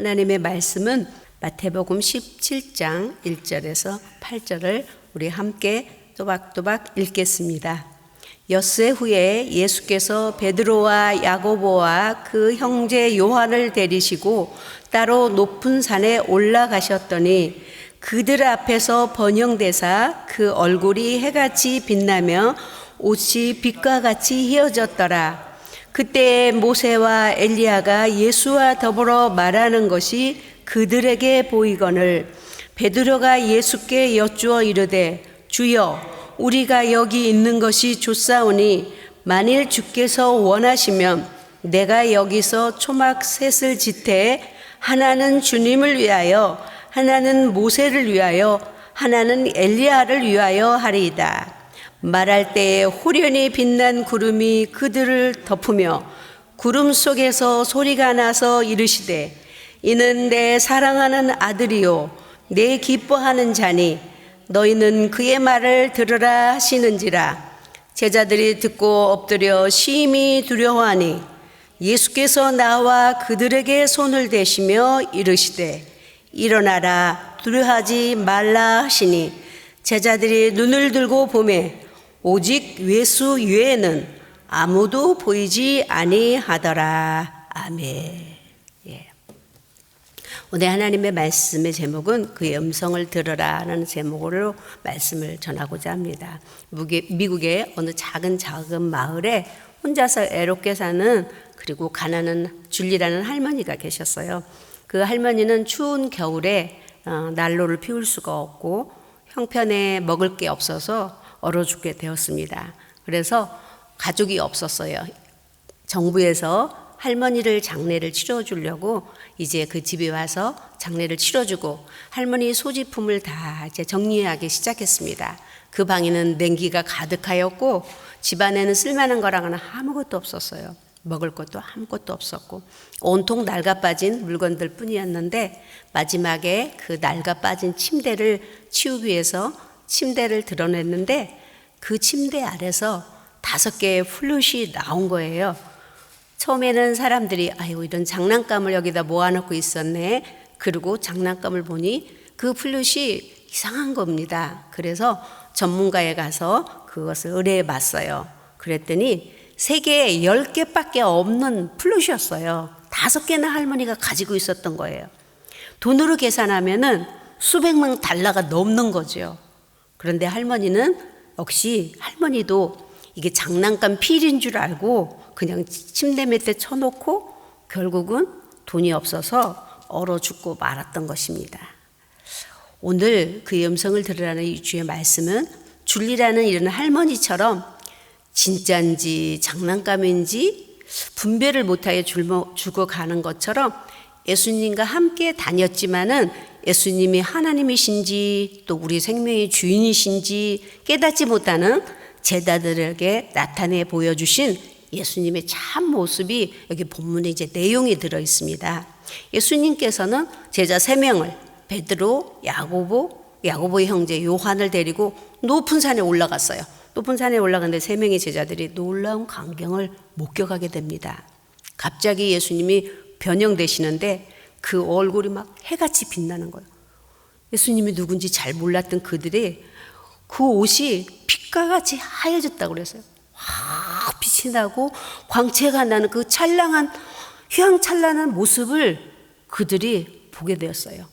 하나님의 말씀은 마태복음 17장 1절에서 8절을 우리 함께 또박또박 읽겠습니다. 엿새 후에 예수께서 베드로와 야고보와 그 형제 요한을 데리시고 따로 높은 산에 올라가셨더니 그들 앞에서 번영되사 그 얼굴이 해같이 빛나며 옷이 빛과 같이 휘어졌더라. 그때 모세와 엘리야가 예수와 더불어 말하는 것이 그들에게 보이거늘 베드로가 예수께 여쭈어 이르되 주여 우리가 여기 있는 것이 좋사오니 만일 주께서 원하시면 내가 여기서 초막 셋을 지태 하나는 주님을 위하여 하나는 모세를 위하여 하나는 엘리야를 위하여 하리이다. 말할 때에 호련히 빛난 구름이 그들을 덮으며 구름 속에서 소리가 나서 이르시되 이는 내 사랑하는 아들이요 내 기뻐하는 자니 너희는 그의 말을 들으라 하시는지라. 제자들이 듣고 엎드려 심히 두려워하니 예수께서 나와 그들에게 손을 대시며 이르시되 일어나라 두려워하지 말라 하시니 제자들이 눈을 들고 보매 오직 예수 외에는 아무도 보이지 아니하더라. 아멘. 오늘 하나님의 말씀의 제목은 그의 음성을 들으라라는 제목으로 말씀을 전하고자 합니다. 미국의 어느 작은 마을에 혼자서 애롭게 사는 그리고 가난한 줄리라는 할머니가 계셨어요. 그 할머니는 추운 겨울에 난로를 피울 수가 없고 형편에 먹을 게 없어서 얼어 죽게 되었습니다. 그래서 가족이 없었어요. 정부에서 할머니를 장례를 치러주려고 이제 그 집에 와서 장례를 치러주고 할머니 소지품을 다 이제 정리하기 시작했습니다. 그 방에는 냉기가 가득하였고 집안에는 쓸만한 거랑은 아무것도 없었어요. 먹을 것도 아무것도 없었고 온통 낡아 빠진 물건들 뿐이었는데 마지막에 그 낡아 빠진 침대를 치우기 위해서 침대를 드러냈는데 그 침대 아래서 5개의 플룻이 나온 거예요. 처음에는 사람들이 아이고 이런 장난감을 여기다 모아놓고 있었네. 그리고 장난감을 보니 그 플룻이 이상한 겁니다. 그래서 전문가에 가서 그것을 의뢰해 봤어요. 그랬더니 3개, 10개밖에 없는 플룻이었어요. 5개나 할머니가 가지고 있었던 거예요. 돈으로 계산하면은 수백만 달러가 넘는 거죠. 그런데 할머니는 역시 할머니도 이게 장난감 필인 줄 알고 그냥 침대 밑에 쳐놓고 결국은 돈이 없어서 얼어 죽고 말았던 것입니다. 오늘 그의 음성을 들으라는 이 주의 말씀은 줄리라는 이런 할머니처럼 진짜인지 장난감인지 분별을 못하여 죽어가는 것처럼 예수님과 함께 다녔지만은 예수님이 하나님이신지 또 우리 생명의 주인이신지 깨닫지 못하는 제자들에게 나타내 보여주신 예수님의 참 모습이 여기 본문에 이제 내용이 들어 있습니다. 예수님께서는 제자 3명을 베드로, 야고보의 형제 요한을 데리고 높은 산에 올라갔어요. 높은 산에 올라갔는데 3명의 제자들이 놀라운 광경을 목격하게 됩니다. 갑자기 예수님이 변형되시는데 그 얼굴이 막 해같이 빛나는 거예요. 예수님이 누군지 잘 몰랐던 그들이 그 옷이 빛과 같이 하얘졌다고 그랬어요. 확 빛이 나고 광채가 나는 그 찬란한 휘황찬란한 모습을 그들이 보게 되었어요.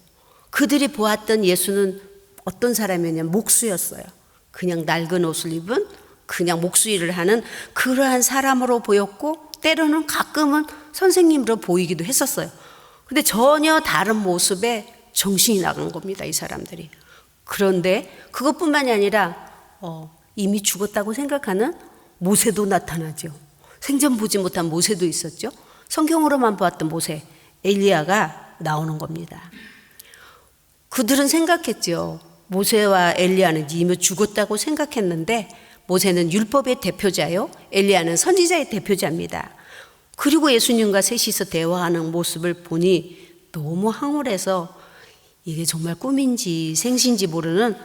그들이 보았던 예수는 어떤 사람이었냐면 목수였어요. 그냥 낡은 옷을 입은 그냥 목수일을 하는 그러한 사람으로 보였고 때로는 가끔은 선생님으로 보이기도 했었어요. 근데 전혀 다른 모습에 정신이 나간 겁니다, 이 사람들이. 그런데 그것뿐만이 아니라 이미 죽었다고 생각하는 모세도 나타나죠. 생전 보지 못한 모세도 있었죠. 성경으로만 보았던 모세, 엘리야가 나오는 겁니다. 그들은 생각했죠. 모세와 엘리야는 이미 죽었다고 생각했는데 모세는 율법의 대표자요, 엘리야는 선지자의 대표자입니다. 그리고 예수님과 셋이서 대화하는 모습을 보니 너무 황홀해서 이게 정말 꿈인지 생시인지 모르는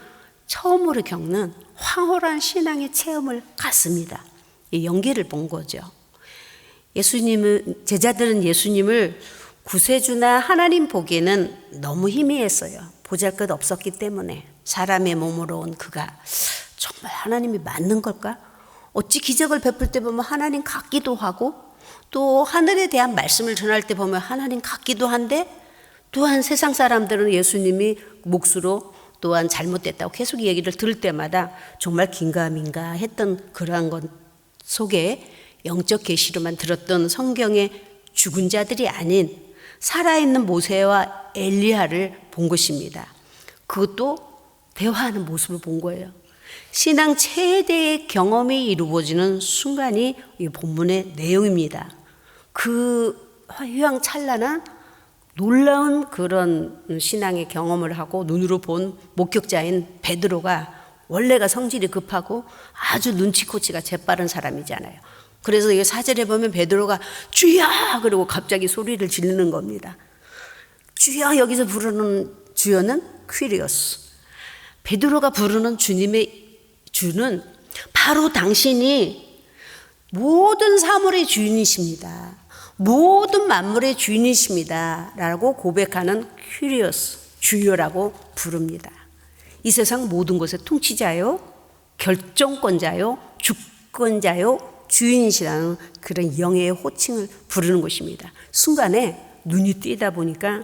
처음으로 겪는 황홀한 신앙의 체험을 갖습니다. 이 연기를 본 거죠. 제자들은 예수님을 구세주나 하나님 보기에는 너무 희미했어요. 보잘것 없었기 때문에. 사람의 몸으로 온 그가 정말 하나님이 맞는 걸까? 어찌 기적을 베풀 때 보면 하나님 같기도 하고, 또 하늘에 대한 말씀을 전할 때 보면 하나님 같기도 한데, 또한 세상 사람들은 예수님이 몫으로 또한 잘못됐다고 계속 얘기를 들을 때마다 정말 긴가민가 했던 그러한 것 속에 영적 계시로만 들었던 성경의 죽은 자들이 아닌 살아있는 모세와 엘리야를 본 것입니다. 그것도 대화하는 모습을 본 거예요. 신앙 최대의 경험이 이루어지는 순간이 이 본문의 내용입니다. 그 휘황찬란한 놀라운 그런 신앙의 경험을 하고 눈으로 본 목격자인 베드로가 원래가 성질이 급하고 아주 눈치코치가 재빠른 사람이잖아요. 그래서 이 4절에 보면 베드로가 주여! 그러고 갑자기 소리를 지르는 겁니다. 주여, 여기서 부르는 주여는 퀴리오스. 베드로가 부르는 주님의 주는 바로 당신이 모든 사물의 주인이십니다. 모든 만물의 주인이십니다. 라고 고백하는 퀴리오스, 주여라고 부릅니다. 이 세상 모든 것의 통치자요, 결정권자요, 주권자요, 주인이시라는 그런 영예의 호칭을 부르는 것입니다. 순간에 눈이 띄다 보니까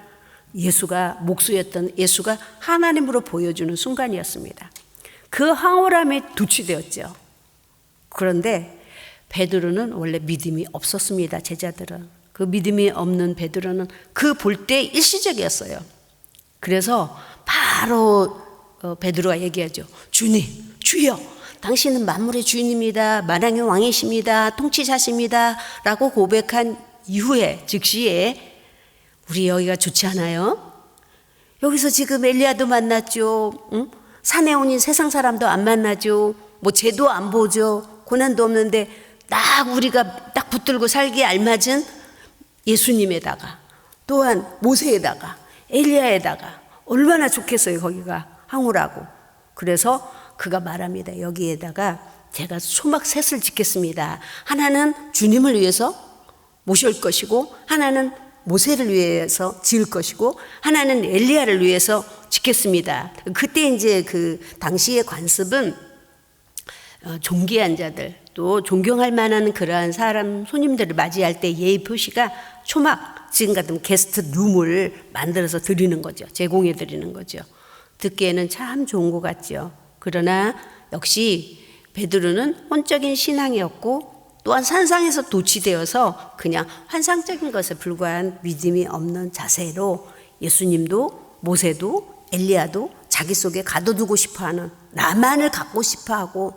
예수가 목수였던 예수가 하나님으로 보여주는 순간이었습니다. 그 황홀함에 도취되었죠. 그런데 베드로는 원래 믿음이 없었습니다. 제자들은. 그 믿음이 없는 베드로는 그 볼 때 일시적이었어요. 그래서 바로 베드로가 얘기하죠. 주님, 주여, 당신은 만물의 주인입니다. 만왕의 왕이십니다. 통치자십니다. 라고 고백한 이후에 즉시에 우리 여기가 좋지 않아요? 여기서 지금 엘리야도 만났죠. 응? 산에 오니 세상 사람도 안 만나죠. 뭐 죄도 안 보죠. 고난도 없는데 딱 우리가 딱 붙들고 살기에 알맞은 예수님에다가 또한 모세에다가 엘리야에다가 얼마나 좋겠어요. 거기가 황홀하고. 그래서 그가 말합니다. 여기에다가 제가 소막 셋을 짓겠습니다. 하나는 주님을 위해서 모실 것이고, 하나는 모세를 위해서 지을 것이고, 하나는 엘리야를 위해서 짓겠습니다. 그때 이제 그 당시의 관습은 존귀한 자들, 또 존경할 만한 그러한 사람, 손님들을 맞이할 때 예의 표시가 초막, 지금 같은 게스트 룸을 만들어서 드리는 거죠. 제공해 드리는 거죠. 듣기에는 참 좋은 것 같죠. 그러나 역시 베드로는 혼적인 신앙이었고, 또한 산상에서 도취되어서 그냥 환상적인 것에 불과한 믿음이 없는 자세로 예수님도 모세도 엘리야도 자기 속에 가둬두고 싶어하는, 나만을 갖고 싶어하고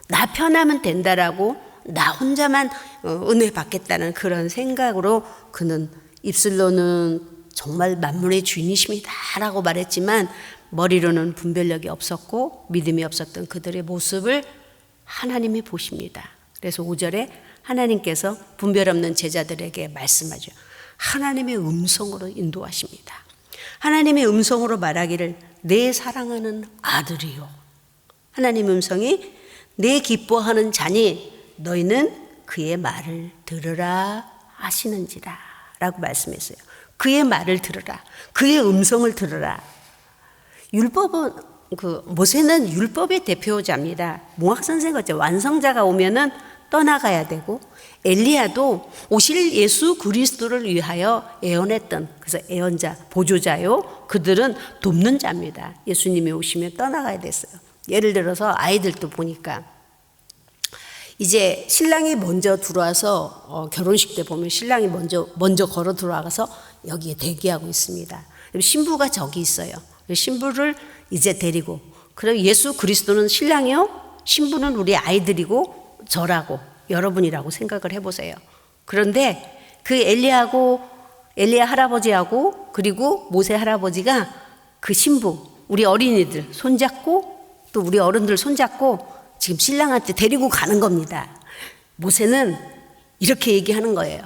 나 편하면 된다라고 나 혼자만 은혜 받겠다는 그런 생각으로 그는 입술로는 정말 만물의 주인이십니다 라고 말했지만 머리로는 분별력이 없었고 믿음이 없었던 그들의 모습을 하나님이 보십니다. 그래서 5절에 하나님께서 분별 없는 제자들에게 말씀하죠. 하나님의 음성으로 인도하십니다. 하나님의 음성으로 말하기를 내 사랑하는 아들이요. 하나님의 음성이 내 기뻐하는 자니 너희는 그의 말을 들으라 하시는지라 라고 말씀했어요. 그의 말을 들으라. 그의 음성을 들으라. 율법은 모세는 율법의 대표자입니다. 몽학선생같이 완성자가 오면은 떠나가야 되고, 엘리야도 오실 예수 그리스도를 위하여 애원했던, 그래서 애원자, 보조자요. 그들은 돕는 자입니다. 예수님이 오시면 떠나가야 됐어요. 예를 들어서 아이들도 보니까 이제 신랑이 먼저 들어와서 결혼식 때 보면 신랑이 먼저 걸어 들어와서 여기에 대기하고 있습니다. 신부가 저기 있어요. 신부를 이제 데리고, 그럼 예수 그리스도는 신랑이요, 신부는 우리 아이들이고 저라고 여러분이라고 생각을 해보세요. 그런데 그 엘리야 할아버지하고 그리고 모세 할아버지가 그 신부, 우리 어린이들 손잡고 또 우리 어른들 손잡고 지금 신랑한테 데리고 가는 겁니다. 모세는 이렇게 얘기하는 거예요.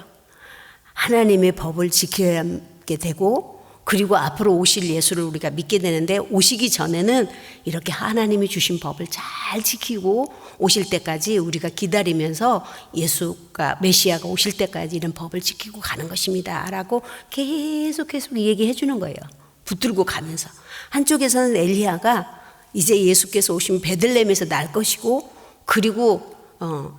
하나님의 법을 지켜야 되고, 그리고 앞으로 오실 예수를 우리가 믿게 되는데, 오시기 전에는 이렇게 하나님이 주신 법을 잘 지키고 오실 때까지 우리가 기다리면서 예수가 메시아가 오실 때까지 이런 법을 지키고 가는 것입니다 라고 계속 얘기해 주는 거예요. 붙들고 가면서. 한쪽에서는 엘리야가 이제 예수께서 오시면 베들레헴에서 날 것이고, 그리고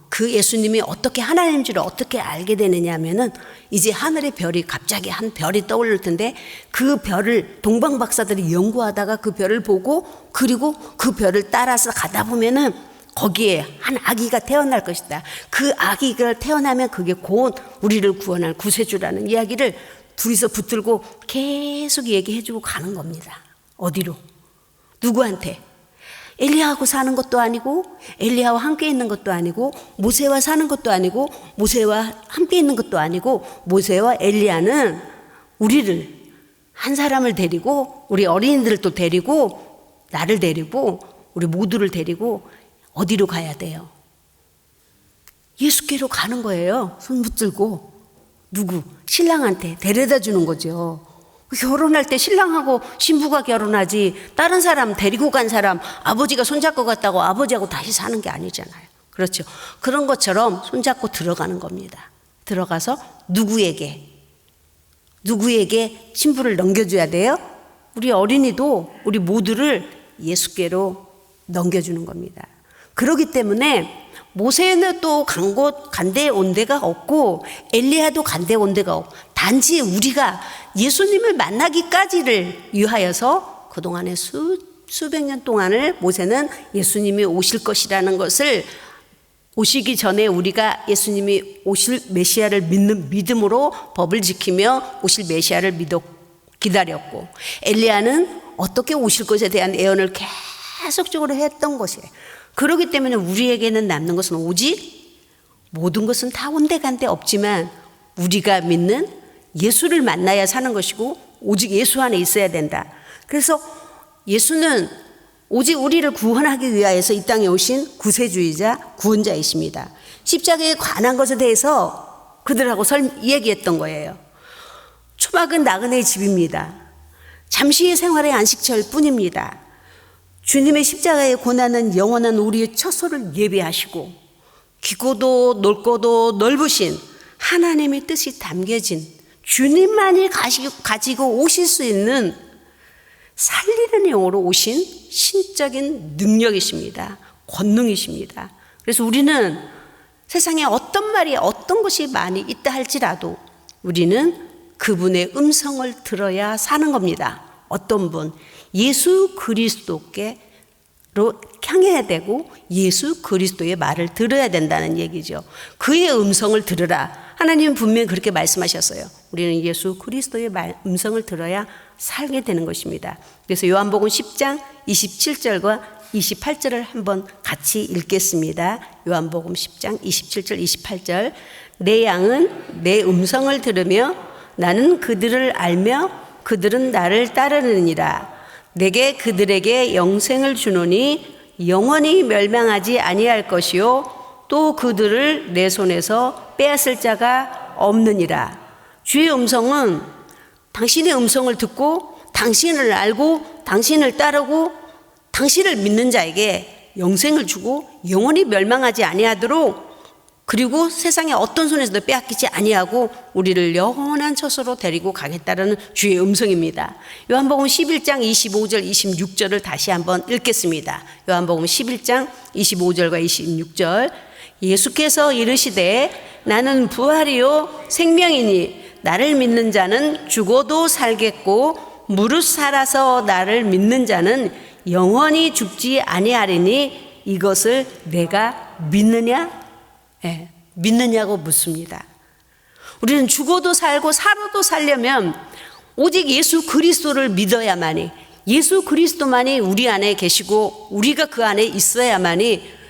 그 예수님이 어떻게 하나님인 줄 어떻게 알게 되느냐 하면은, 이제 하늘의 별이 갑자기 한 별이 떠오를 텐데, 그 별을 동방 박사들이 연구하다가 그 별을 보고, 그리고 그 별을 따라서 가다 보면은 거기에 한 아기가 태어날 것이다. 그 아기가 태어나면 그게 곧 우리를 구원할 구세주라는 이야기를 둘이서 붙들고 계속 얘기해주고 가는 겁니다. 어디로? 누구한테? 엘리야하고 사는 것도 아니고, 엘리야와 함께 있는 것도 아니고, 모세와 사는 것도 아니고, 모세와 함께 있는 것도 아니고, 모세와 엘리야는 우리를, 한 사람을 데리고, 우리 어린이들을 또 데리고, 나를 데리고, 우리 모두를 데리고 어디로 가야 돼요? 예수께로 가는 거예요. 손 붙들고. 누구? 신랑한테 데려다 주는 거죠. 결혼할 때 신랑하고 신부가 결혼하지, 다른 사람 데리고 간 사람, 아버지가 손잡고 갔다고 아버지하고 다시 사는 게 아니잖아요. 그렇죠. 그런 것처럼 손잡고 들어가는 겁니다. 들어가서 누구에게 신부를 넘겨줘야 돼요? 우리 어린이도 우리 모두를 예수께로 넘겨주는 겁니다. 그렇기 때문에 모세는 또 간데 온 데가 없고, 엘리야도 간데 온 데가 없고, 단지 우리가 예수님을 만나기까지를 위하여서 그동안의 수백 년 동안을 모세는 예수님이 오실 것이라는 것을, 오시기 전에 우리가 예수님이 오실 메시아를 믿는 믿음으로 법을 지키며 오실 메시아를 기다렸고, 엘리야는 어떻게 오실 것에 대한 예언을 계속적으로 했던 것이에요. 그렇기 때문에 우리에게는 남는 것은 오직, 모든 것은 다 온데간데 없지만 우리가 믿는 예수를 만나야 사는 것이고, 오직 예수 안에 있어야 된다. 그래서 예수는 오직 우리를 구원하기 위하여서 이 땅에 오신 구세주이자 구원자이십니다. 십자가에 관한 것에 대해서 그들하고 얘기했던 거예요. 초막은 나그네의 집입니다. 잠시의 생활의 안식처일 뿐입니다. 주님의 십자가의 고난은 영원한 우리의 처소를 예비하시고, 깊고도 넓고도 넓으신 하나님의 뜻이 담겨진, 주님만이 가지고 오실 수 있는 살리는 영으로 오신 신적인 능력이십니다. 권능이십니다. 그래서 우리는 세상에 어떤 말이, 어떤 것이 많이 있다 할지라도 우리는 그분의 음성을 들어야 사는 겁니다. 어떤 분? 예수 그리스도께로 향해야 되고, 예수 그리스도의 말을 들어야 된다는 얘기죠. 그의 음성을 들으라. 하나님은 분명히 그렇게 말씀하셨어요. 우리는 예수 그리스도의 음성을 들어야 살게 되는 것입니다. 그래서 요한복음 10장 27절과 28절을 한번 같이 읽겠습니다. 요한복음 10장 27절 28절. 내 양은 내 음성을 들으며 나는 그들을 알며 그들은 나를 따르느니라. 내게 그들에게 영생을 주노니 영원히 멸망하지 아니할 것이요 또 그들을 내 손에서 빼앗을 자가 없느니라. 주의 음성은 당신의 음성을 듣고 당신을 알고 당신을 따르고 당신을 믿는 자에게 영생을 주고 영원히 멸망하지 아니하도록, 그리고 세상의 어떤 손에서도 빼앗기지 아니하고 우리를 영원한 처소로 데리고 가겠다는 주의 음성입니다. 요한복음 11장 25절 26절을 다시 한번 읽겠습니다. 요한복음 11장 25절과 26절. 예수께서 이르시되 나는 부활이요 생명이니 나를 믿는 자는 죽어도 살겠고 무릇 살아서 나를 믿는 자는 영원히 죽지 아니하리니 이것을 내가 믿느냐? 네, 믿느냐고 묻습니다. 우리는 죽어도 살고 살아도 살려면 오직 예수 그리스도를 믿어야만이, 예수 그리스도만이 우리 안에 계시고 우리가 그 안에 있어야만이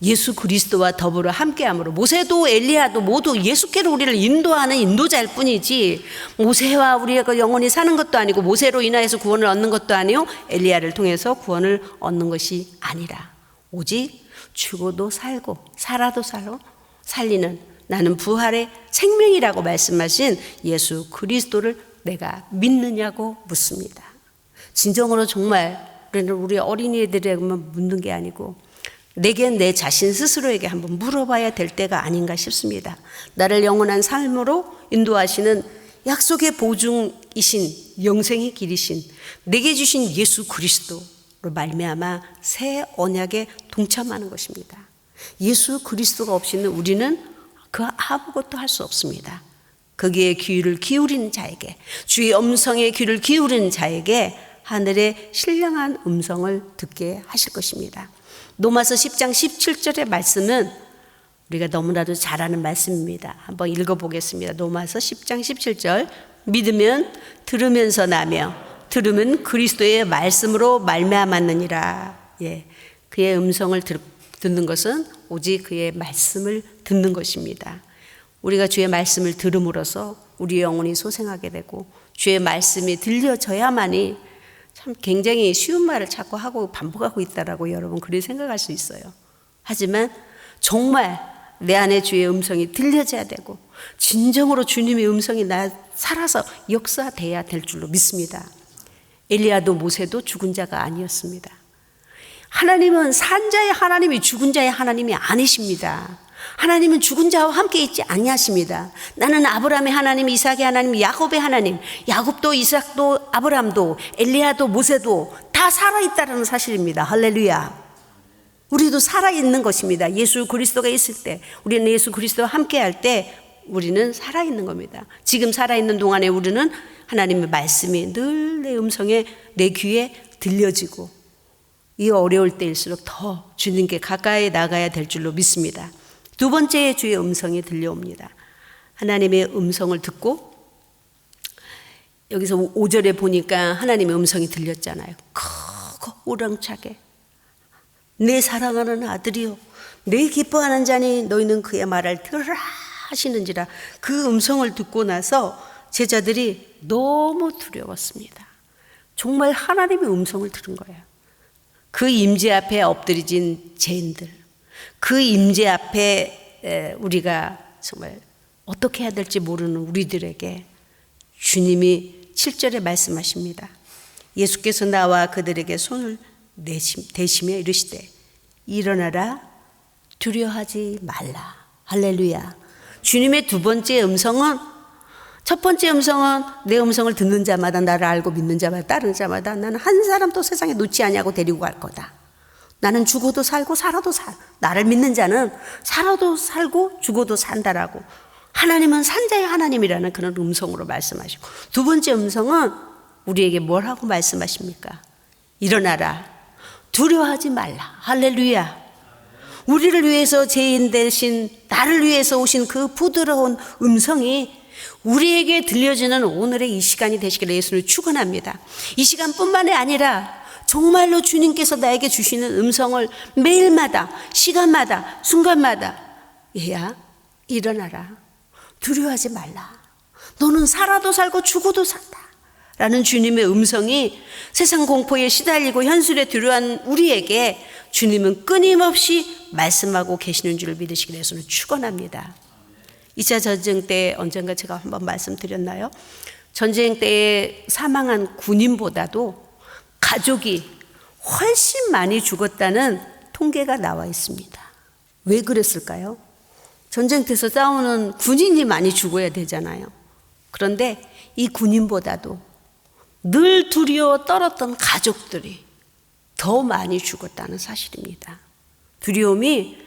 예수 그리스도와 더불어 함께함으로, 모세도 엘리야도 모두 예수께로 우리를 인도하는 인도자일 뿐이지, 모세와 우리가 영원히 사는 것도 아니고 모세로 인하여서 구원을 얻는 것도 아니요 엘리야를 통해서 구원을 얻는 것이 아니라 오직 죽어도 살고 살아도 살리는, 나는 부활의 생명이라고 말씀하신 예수 그리스도를 내가 믿느냐고 묻습니다. 진정으로 정말 우리 어린이들에게만 묻는 게 아니고 내게 내 자신 스스로에게 한번 물어봐야 될 때가 아닌가 싶습니다. 나를 영원한 삶으로 인도하시는 약속의 보증이신 영생의 길이신 내게 주신 예수 그리스도로 말미암아 새 언약에 동참하는 것입니다. 예수 그리스도가 없이는 우리는 그 아무것도 할 수 없습니다. 거기에 귀를 기울이는 자에게, 주의 음성에 귀를 기울이는 자에게 하늘의 신령한 음성을 듣게 하실 것입니다. 로마서 10장 17절의 말씀은 우리가 너무나도 잘 아는 말씀입니다. 한번 읽어보겠습니다. 로마서 10장 17절. 믿으면 들으면서 나며 들으면 그리스도의 말씀으로 말미암았느니라. 예, 그의 음성을 듣는 것은 오직 그의 말씀을 듣는 것입니다. 우리가 주의 말씀을 들음으로써 우리 영혼이 소생하게 되고 주의 말씀이 들려져야만이 참 굉장히 쉬운 말을 자꾸 하고 반복하고 있다라고 여러분 그렇게 생각할 수 있어요. 하지만 정말 내 안에 주의 음성이 들려져야 되고 진정으로 주님의 음성이 나 살아서 역사돼야 될 줄로 믿습니다. 엘리야도 모세도 죽은 자가 아니었습니다. 하나님은 산 자의 하나님이 죽은 자의 하나님이 아니십니다. 하나님은 죽은 자와 함께 있지 아니하십니다. 나는 아브라함의 하나님, 이삭의 하나님, 야곱의 하나님, 야곱도 이삭도 아브라함도 엘리야도 모세도 다 살아있다는 사실입니다. 할렐루야. 우리도 살아있는 것입니다. 예수 그리스도가 있을 때, 우리는 예수 그리스도와 함께 할 때 우리는 살아있는 겁니다. 지금 살아있는 동안에 우리는 하나님의 말씀이 늘 내 음성에 내 귀에 들려지고 이 어려울 때일수록 더 주님께 가까이 나가야 될 줄로 믿습니다. 두 번째 주의 음성이 들려옵니다. 하나님의 음성을 듣고 여기서 5절에 보니까 하나님의 음성이 들렸잖아요. 크고 우렁차게 내 사랑하는 아들이요 내 기뻐하는 자니 너희는 그의 말을 들으라 하시는지라. 그 음성을 듣고 나서 제자들이 너무 두려웠습니다. 정말 하나님의 음성을 들은 거예요. 그 임재 앞에 엎드려진 죄인들, 그 임재 앞에 우리가 정말 어떻게 해야 될지 모르는 우리들에게 주님이 7절에 말씀하십니다. 예수께서 나와 그들에게 손을 대시며 이르시되 일어나라 두려워하지 말라. 할렐루야. 주님의 두 번째 음성은, 첫 번째 음성은 내 음성을 듣는 자마다 나를 알고 믿는 자마다 따르는 자마다 나는 한 사람도 세상에 놓지 아니하고 데리고 갈 거다. 나는 죽어도 살고 살아도 나를 믿는 자는 살아도 살고 죽어도 산다라고 하나님은 산자의 하나님이라는 그런 음성으로 말씀하시고, 두 번째 음성은 우리에게 뭘 하고 말씀하십니까? 일어나라 두려워하지 말라. 할렐루야. 우리를 위해서 죄인 대신 나를 위해서 오신 그 부드러운 음성이 우리에게 들려주는 오늘의 이 시간이 되시기를 예수를 축원합니다. 이 시간뿐만이 아니라 정말로 주님께서 나에게 주시는 음성을 매일마다 시간마다 순간마다 얘야 일어나라 두려워하지 말라. 너는 살아도 살고 죽어도 산다 라는 주님의 음성이 세상 공포에 시달리고 현실에 두려워한 우리에게 주님은 끊임없이 말씀하고 계시는 줄을 믿으시기를 예수는 축원합니다. 2차 전쟁 때 언젠가 제가 한번 말씀드렸나요? 전쟁 때에 사망한 군인보다도 가족이 훨씬 많이 죽었다는 통계가 나와 있습니다. 왜 그랬을까요? 전쟁터에서 싸우는 군인이 많이 죽어야 되잖아요. 그런데 이 군인보다도 늘 두려워 떨었던 가족들이 더 많이 죽었다는 사실입니다. 두려움이,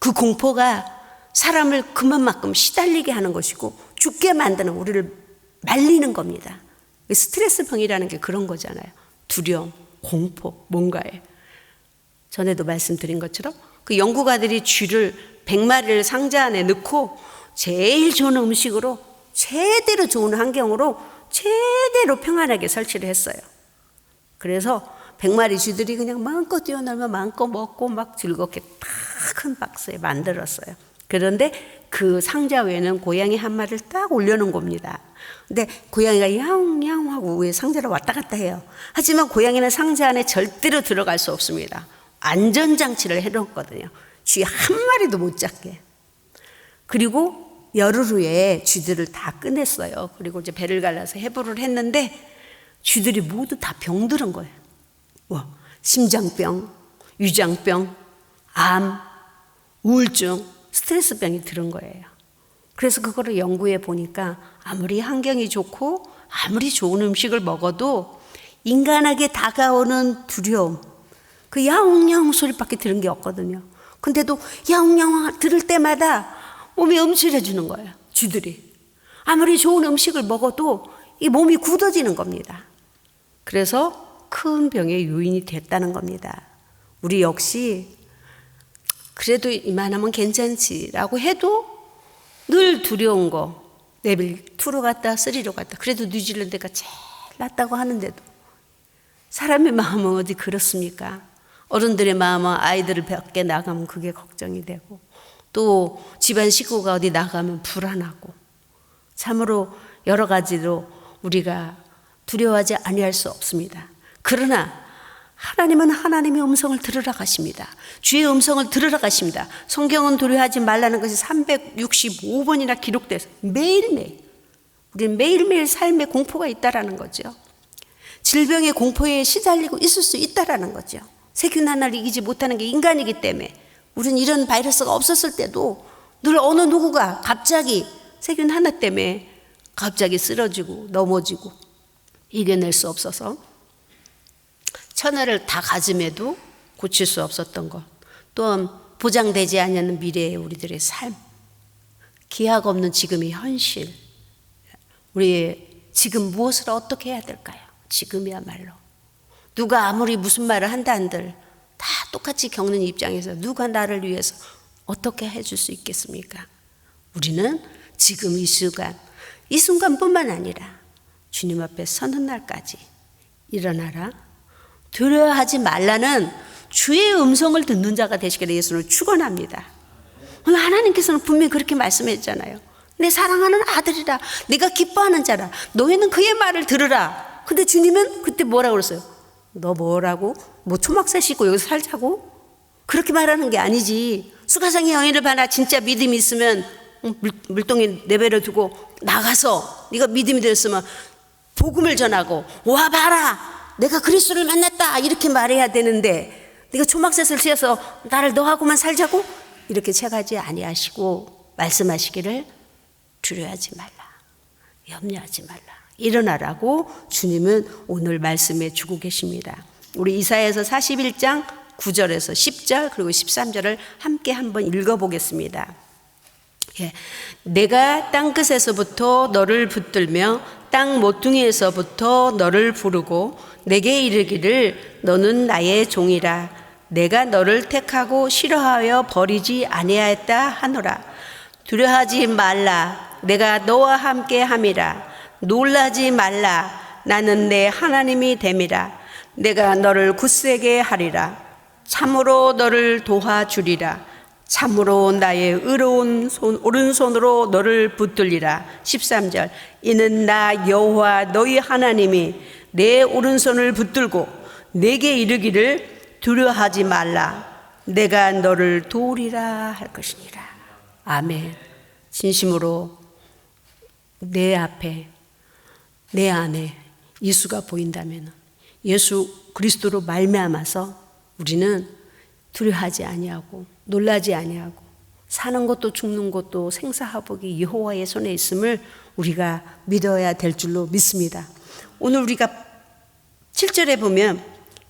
그 공포가 사람을 그만큼 시달리게 하는 것이고 죽게 만드는, 우리를 말리는 겁니다. 스트레스병이라는 게 그런 거잖아요. 두려움, 공포, 뭔가에. 전에도 말씀드린 것처럼 그 연구가들이 쥐를 100마리를 상자 안에 넣고 제일 좋은 음식으로 제대로 좋은 환경으로 제대로 평안하게 설치를 했어요. 그래서 100마리 쥐들이 그냥 마음껏 뛰어놀면 마음껏 먹고 막 즐겁게 큰 박스에 만들었어요. 그런데 그 상자 위에는 고양이 한 마리를 딱 올려놓은 겁니다. 근데 고양이가 야옹야옹 하고 위에 상자를 왔다 갔다 해요. 하지만 고양이는 상자 안에 절대로 들어갈 수 없습니다. 안전장치를 해놓았거든요. 쥐 한 마리도 못 잡게. 그리고 열흘 후에 쥐들을 다 꺼냈어요. 그리고 이제 배를 갈라서 해부를 했는데 쥐들이 모두 다 병들은 거예요. 심장병, 위장병, 암, 우울증, 스트레스병이 들은 거예요. 그래서 그거를 연구해 보니까 아무리 환경이 좋고 아무리 좋은 음식을 먹어도 인간에게 다가오는 두려움, 그 야옹야옹 소리밖에 들은 게 없거든요. 근데도 야옹야옹 들을 때마다 몸이 움츠려지는 거예요. 쥐들이. 아무리 좋은 음식을 먹어도 이 몸이 굳어지는 겁니다. 그래서 큰 병의 요인이 됐다는 겁니다. 우리 역시 그래도 이만하면 괜찮지라고 해도 늘 두려운 거, 레벨 2로 갔다 3로 갔다, 그래도 뉴질랜드가 제일 낫다고 하는데도 사람의 마음은 어디 그렇습니까? 어른들의 마음은 아이들을 밖에 나가면 그게 걱정이 되고, 또 집안 식구가 어디 나가면 불안하고, 참으로 여러 가지로 우리가 두려워하지 아니할 수 없습니다. 그러나 하나님은 하나님의 음성을 들으러 가십니다. 주의 음성을 들으러 가십니다. 성경은 두려워하지 말라는 것이 365번이나 기록돼서 매일매일, 우리는 매일매일 삶에 공포가 있다라는 거죠. 질병의 공포에 시달리고 있을 수 있다라는 거죠. 세균 하나를 이기지 못하는 게 인간이기 때문에 우리는 이런 바이러스가 없었을 때도 늘 어느 누구가 갑자기 세균 하나 때문에 갑자기 쓰러지고 넘어지고 이겨낼 수 없어서 천하를 다 가짐에도 고칠 수 없었던 것, 또한 보장되지 않는 미래의 우리들의 삶, 기약 없는 지금의 현실, 우리 지금 무엇을 어떻게 해야 될까요? 지금이야말로 누가 아무리 무슨 말을 한다 한들 다 똑같이 겪는 입장에서 누가 나를 위해서 어떻게 해줄 수 있겠습니까? 우리는 지금 이 순간뿐만 아니라 주님 앞에 서는 날까지 일어나라, 두려워하지 말라는 주의 음성을 듣는 자가 되시기를 예수는 축원합니다. 오늘 하나님께서는 분명히 그렇게 말씀했잖아요. 내 사랑하는 아들이라, 내가 기뻐하는 자라, 너희는 그의 말을 들으라. 근데 주님은 그때 뭐라고 그랬어요? 너 뭐라고? 뭐 초막살 씻고 여기서 살자고? 그렇게 말하는 게 아니지. 수가상의 여인을 봐라. 진짜 믿음이 있으면 물동이 내버려 두고 나가서 네가 믿음이 되었으면 복음을 전하고, 와 봐라, 내가 그리스도를 만났다, 이렇게 말해야 되는데 네가 초막셋을 씌어서 나를 너하고만 살자고? 이렇게 채가지 아니하시고 말씀하시기를 두려워하지 말라, 염려하지 말라, 일어나라고 주님은 오늘 말씀해 주고 계십니다. 우리 이사야서 41장 9절에서 10절 그리고 13절을 함께 한번 읽어보겠습니다. 내가 땅끝에서부터 너를 붙들며 땅 모퉁이에서부터 너를 부르고 내게 이르기를 너는 나의 종이라, 내가 너를 택하고 싫어하여 버리지 아니하였다 하노라. 두려워하지 말라, 내가 너와 함께 함이라. 놀라지 말라, 나는 내 하나님이 됨이라. 내가 너를 굳세게 하리라. 참으로 너를 도와주리라. 참으로 나의 의로운 오른손으로 너를 붙들리라. 13절 이는 나 여호와 너희 하나님이 내 오른손을 붙들고 내게 이르기를 두려워하지 말라, 내가 너를 도우리라 할 것이니라. 아멘. 진심으로 내 앞에 내 안에 예수가 보인다면 예수 그리스도로 말미암아서 우리는 두려워하지 아니하고 놀라지 아니하고 사는 것도 죽는 것도 생사화복이 여호와의 손에 있음을 우리가 믿어야 될 줄로 믿습니다. 오늘 우리가 7절에 보면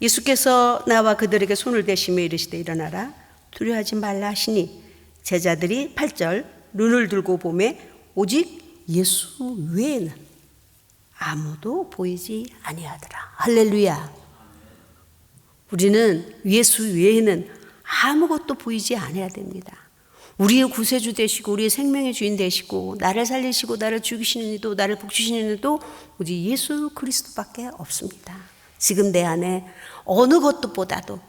예수께서 나와 그들에게 손을 대시며 이르시되 일어나라, 두려워하지 말라 하시니 제자들이 8절 눈을 들고 보매 오직 예수 외에는 아무도 보이지 아니하더라. 할렐루야. 우리는 예수 외에는 아무것도 보이지 않아야 됩니다. 우리의 구세주 되시고 우리의 생명의 주인 되시고 나를 살리시고 나를 죽이시는 이도 나를 복주시는 이도 오직 예수 그리스도밖에 없습니다. 지금 내 안에 어느 것보다도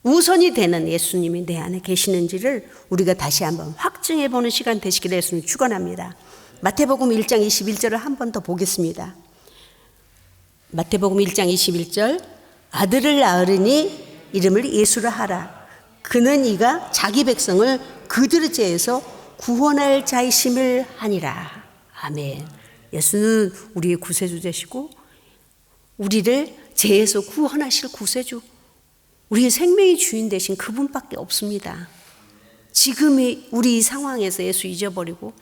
우선이 되는 예수님이 내 안에 계시는지를 우리가 다시 한번 확증해 보는 시간 되시기를 예수님 축원합니다. 마태복음 1장 21절을 한 번 더 보겠습니다. 마태복음 1장 21절 아들을 낳으리니 이름을 예수라 하라. 그는 이가 자기 백성을 그들의 죄에서 구원할 자이심을 하니라. 아멘. 예수는 우리의 구세주 되시고 우리를 죄에서 구원하실 구세주, 우리의 생명의 주인 되신 그분밖에 없습니다. 지금의 우리 이 상황에서 예수 잊어버리고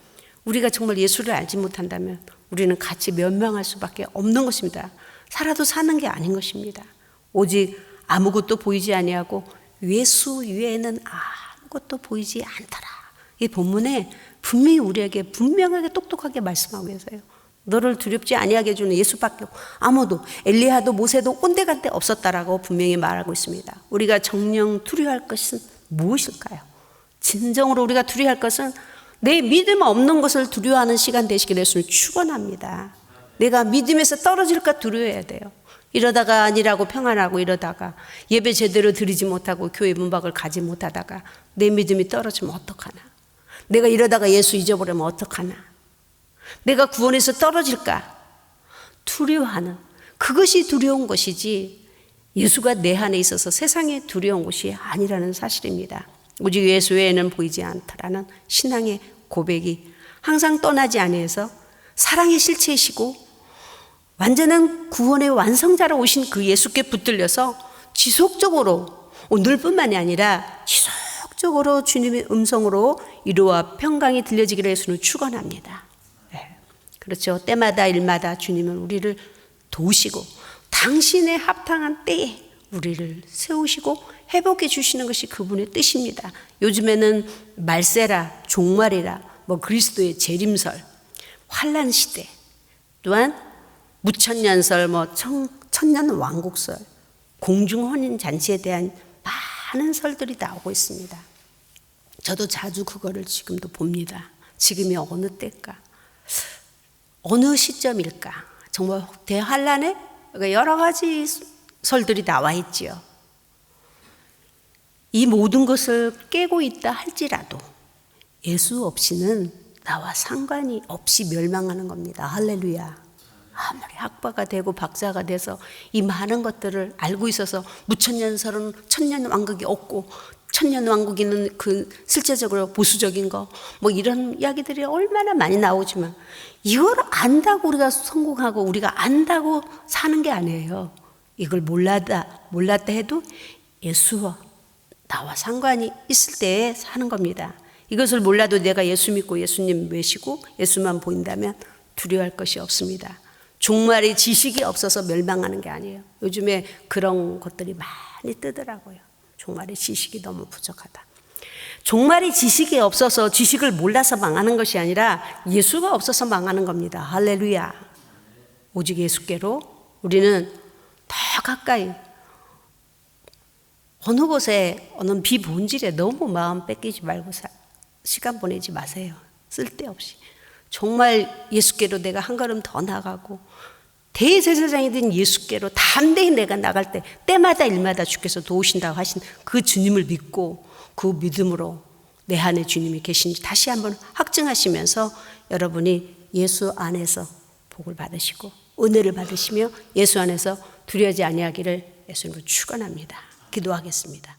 우리가 정말 예수를 알지 못한다면 우리는 같이 멸망할 수밖에 없는 것입니다. 살아도 사는 게 아닌 것입니다. 오직 아무것도 보이지 아니하고 예수 외에는 아무것도 보이지 않더라. 이 본문에 분명히 우리에게 분명하게 똑똑하게 말씀하고 계세요. 너를 두렵지 아니하게 해주는 예수밖에 아무도, 엘리야도 모세도 온데간데 없었다라고 분명히 말하고 있습니다. 우리가 정녕 두려워할 것은 무엇일까요? 진정으로 우리가 두려워할 것은 내 믿음 없는 것을 두려워하는 시간 되시길 예수를 축원합니다. 내가 믿음에서 떨어질까 두려워해야 돼요. 이러다가 아니라고 평안하고 이러다가 예배 제대로 드리지 못하고 교회 문밖을 가지 못하다가 내 믿음이 떨어지면 어떡하나? 내가 이러다가 예수 잊어버리면 어떡하나? 내가 구원에서 떨어질까? 두려워하는, 그것이 두려운 것이지 예수가 내 안에 있어서 세상에 두려운 것이 아니라는 사실입니다. 오직 예수 외에는 보이지 않다라는 신앙의 고백이 항상 떠나지 아니해서 사랑의 실체이시고 완전한 구원의 완성자로 오신 그 예수께 붙들려서 지속적으로, 오늘뿐만이 아니라 지속적으로 주님의 음성으로 위로와 평강이 들려지기를 예수는 축원합니다. 그렇죠. 때마다 일마다 주님은 우리를 도우시고 당신의 합당한 때에 우리를 세우시고 회복해 주시는 것이 그분의 뜻입니다. 요즘에는 말세라, 종말이라, 그리스도의 재림설, 환란 시대, 또한 무천년설, 천년 왕국설, 공중 혼인 잔치에 대한 많은 설들이 나오고 있습니다. 저도 자주 그거를 지금도 봅니다. 지금이 어느 때일까? 어느 시점일까? 정말 대환란에 여러 가지 설들이 나와 있지요. 이 모든 것을 깨고 있다 할지라도 예수 없이는 나와 상관이 없이 멸망하는 겁니다. 할렐루야. 아무리 학파가 되고 박사가 돼서 이 많은 것들을 알고 있어서 무천년설은 천년 왕국이 없고 천년 왕국이는 그 실제적으로 보수적인 거 이런 이야기들이 얼마나 많이 나오지만 이걸 안다고 우리가 성공하고 우리가 안다고 사는 게 아니에요. 이걸 몰랐다 해도 예수와 나와 상관이 있을 때에 사는 겁니다. 이것을 몰라도 내가 예수 믿고 예수님 외시고 예수만 보인다면 두려워할 것이 없습니다. 종말의 지식이 없어서 멸망하는 게 아니에요. 요즘에 그런 것들이 많이 뜨더라고요. 종말의 지식이 너무 부족하다. 종말의 지식이 없어서 지식을 몰라서 망하는 것이 아니라 예수가 없어서 망하는 겁니다. 할렐루야. 오직 예수께로 우리는 더 가까이, 어느 곳에 어느 비본질에 너무 마음 뺏기지 말고 시간 보내지 마세요. 쓸데없이. 정말 예수께로 내가 한 걸음 더 나가고 대제사장이 된 예수께로 담대히 내가 나갈 때 때마다 일마다 주께서 도우신다고 하신 그 주님을 믿고 그 믿음으로 내 안에 주님이 계신지 다시 한번 확증하시면서 여러분이 예수 안에서 복을 받으시고 은혜를 받으시며 예수 안에서 두려워하지 아니하기를 예수님으로 축원합니다. 기도하겠습니다.